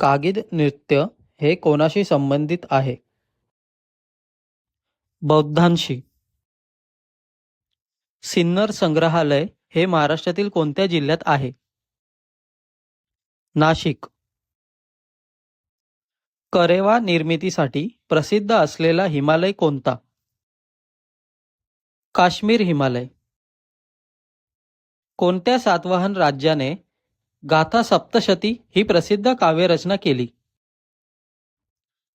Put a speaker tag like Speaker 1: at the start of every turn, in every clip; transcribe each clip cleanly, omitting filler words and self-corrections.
Speaker 1: कागिद नृत्य हे कोणाशी संबंधित आहे? बौद्धांशी. सिन्नर संग्रहालय हे महाराष्ट्रातील कोणत्या जिल्ह्यात आहे? नाशिक. करेवा निर्मितीसाठी प्रसिद्ध असलेला हिमालय कोणता? काश्मीर हिमालय. कोणत्या सातवाहन राज्याने गाथा सप्तशती ही प्रसिद्ध काव्यरचना केली?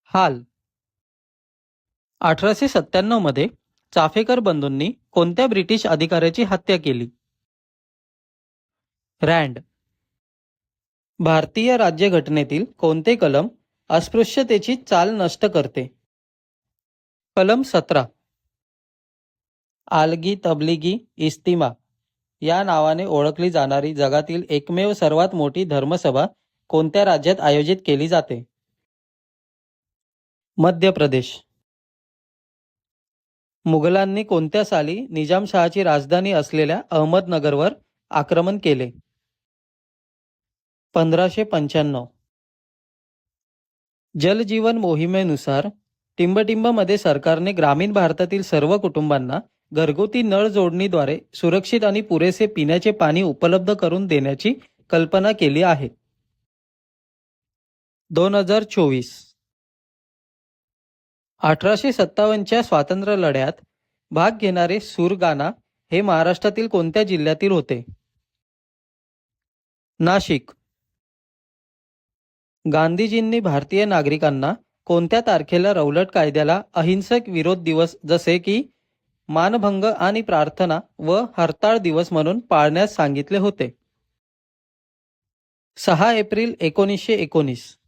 Speaker 1: हाल. 1897 मध्ये चाफेकर बंधूंनी कोणत्या ब्रिटिश अधिकाऱ्याची हत्या केली? रँड. भारतीय राज्यघटनेतील कोणते कलम अस्पृश्यतेची चाल नष्ट करते? कलम 17. आलगी तबलिगी इस्तिमा या नावाने ओळखली जाणारी जगातील एकमेव सर्वात मोठी धर्मसभा कोणत्या राज्यात आयोजित केली जाते? मध्य प्रदेश. मुघलांनी कोणत्या साली निजामशहाची राजधानी असलेल्या अहमदनगरवर आक्रमण केले? 1595. जल जीवन मोहिमेनुसार टिंबटिंबमध्ये सरकारने ग्रामीण भारतातील सर्व कुटुंबांना घरगुती नळ जोडणीद्वारे सुरक्षित आणि पुरेसे पिण्याचे पाणी उपलब्ध करून देण्याची कल्पना केली आहे. 2024. 1857च्या स्वातंत्र्य लढ्यात भाग घेणारे सुरगाणा हे महाराष्ट्रातील कोणत्या जिल्ह्यातील होते? नाशिक. गांधीजींनी भारतीय नागरिकांना कोणत्या तारखेला रौलट कायद्याला अहिंसक विरोध दिवस जसे की मानभंग आणि प्रार्थना व हरताळ दिवस म्हणून पाळण्यास सांगितले होते? 6 एप्रिल 1919.